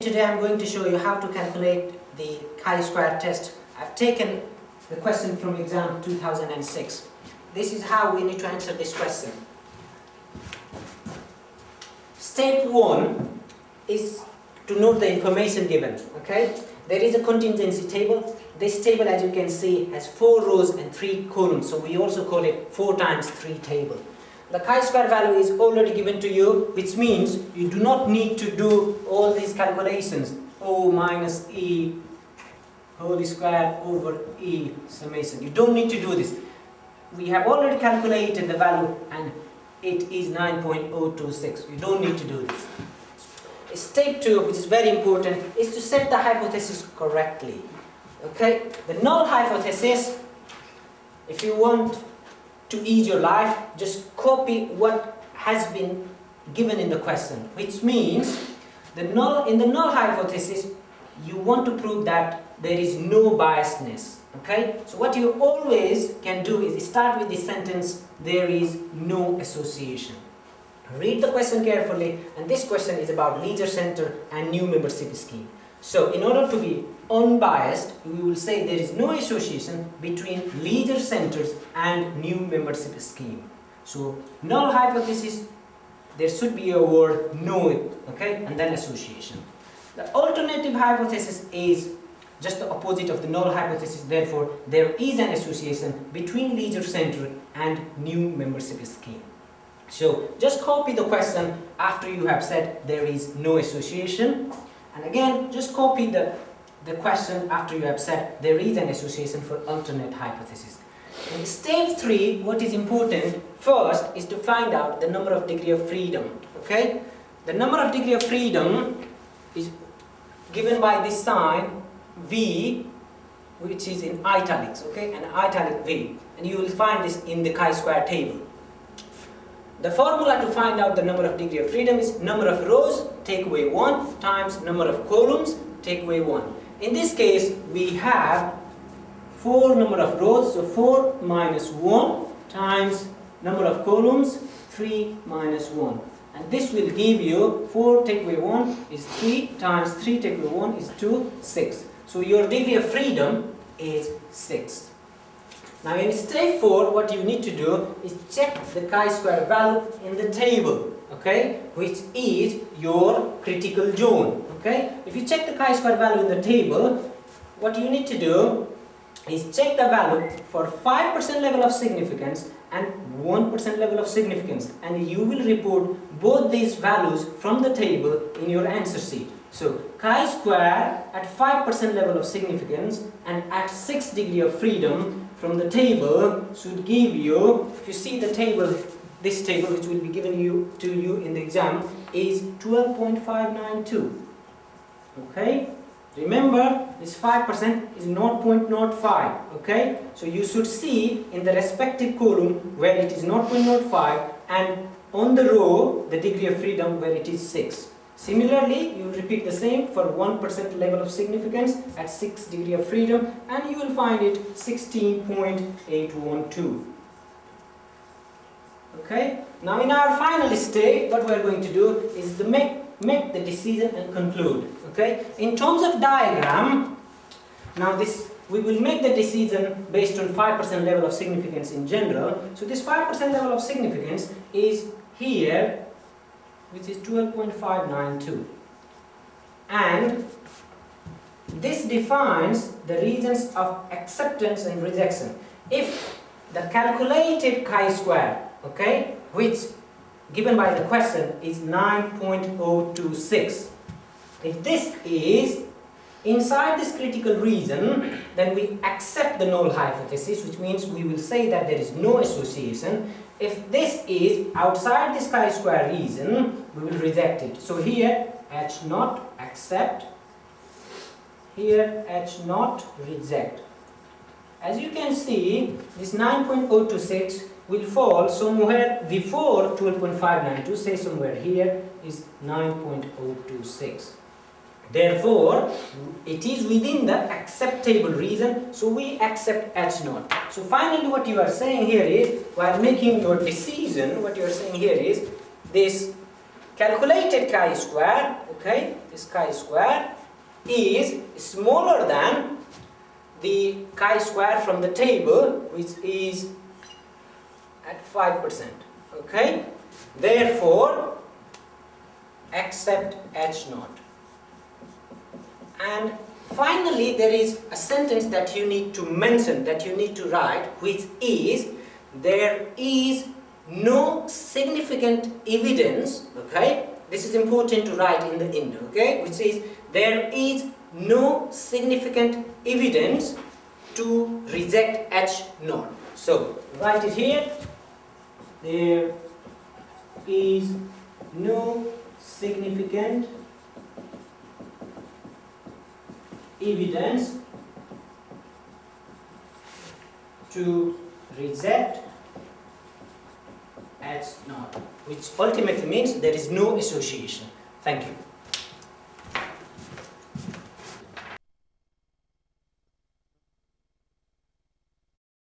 Today I'm going to show you how to calculate the chi-square test. I've taken the question from exam 2006. This is how we need to answer this question. Step 1 is to note the information given. Okay? There is a contingency table. This table, as you can see, has 4 rows and 3 columns. So we also call it 4 times 3 table. The chi-square value is already given to you, which means you do not need to do all these calculations. O minus E whole square over E summation. You don't need to do this. We have already calculated the value and it is 9.026. You don't need to do this. Step 2, which is very important, is to set the hypothesis correctly. Okay? The null hypothesis, if you want to ease your life, just copy what has been given in the question, which means in the null hypothesis you want to prove that there is no biasness. Okay, so what you always can do is start with the sentence, there is no association. Read the question carefully, and this question is about leisure center and new membership scheme. So in order to be unbiased, we will say there is no association between leisure centers and new membership scheme. So null hypothesis, there should be a word no, okay, and then association. The alternative hypothesis is just the opposite of the null hypothesis. Therefore, there is an association between leisure center and new membership scheme. So just copy the question after you have said there is no association. And again, just copy the question after you have said there is an association for alternate hypothesis. In step 3, what is important first is to find out the number of degree of freedom. Okay? The number of degree of freedom is given by this sign V, which is in italics, okay? An italic V. And you will find this in the chi-square table. The formula to find out the number of degree of freedom is number of rows, take away 1, times number of columns, take away 1. In this case, we have 4 number of rows, so 4 minus 1 times number of columns, 3 minus 1. And this will give you 4 take away 1 is 3 times 3 take away 1 is 2, 6. So your degree of freedom is 6. Now in step 4, what you need to do is check the chi-square value in the table, okay, which is your critical zone. Okay, if you check the chi-square value in the table, what you need to do is check the value for 5% level of significance and 1% level of significance, and you will report both these values from the table in your answer sheet. So chi-square at 5% level of significance and at 6 degree of freedom from the table should give you, if you see the table, this table which will be given to you in the exam is 12.592. Okay, remember this 5% is 0.05. okay, so you should see in the respective column where it is 0.05 and on the row the degree of freedom where it is 6. Similarly, you will repeat the same for 1% level of significance at 6 degree of freedom, and you will find it 16.812. Okay, now in our final stage, what we are going to do is to make the decision and conclude. Okay, in terms of diagram, now this we will make the decision based on 5% level of significance in general. So this 5% level of significance is here, which is 12.592, and this defines the regions of acceptance and rejection. If the calculated chi-square, okay, which given by the question is 9.026, if this is inside this critical region, then we accept the null hypothesis, which means we will say that there is no association. If this is outside this chi-square region, we will reject it. So here H naught accept, here H naught reject. As you can see, this 9.026 will fall somewhere before 12.592, say somewhere here is 9.026. Therefore, it is within the acceptable region, so we accept H naught. So finally what you are saying here is, while making your decision, what you are saying here is, this calculated chi-square, okay, this chi-square is smaller than the chi-square from the table, which is at 5%, okay. Therefore, accept H0. And finally, there is a sentence that you need to mention, that you need to write, which is, there is no significant evidence, okay. This is important to write in the end, okay, which is, there is no significant evidence to reject H0. So, write it here. There is no significant evidence to reject H0, which ultimately means there is no association. Thank you.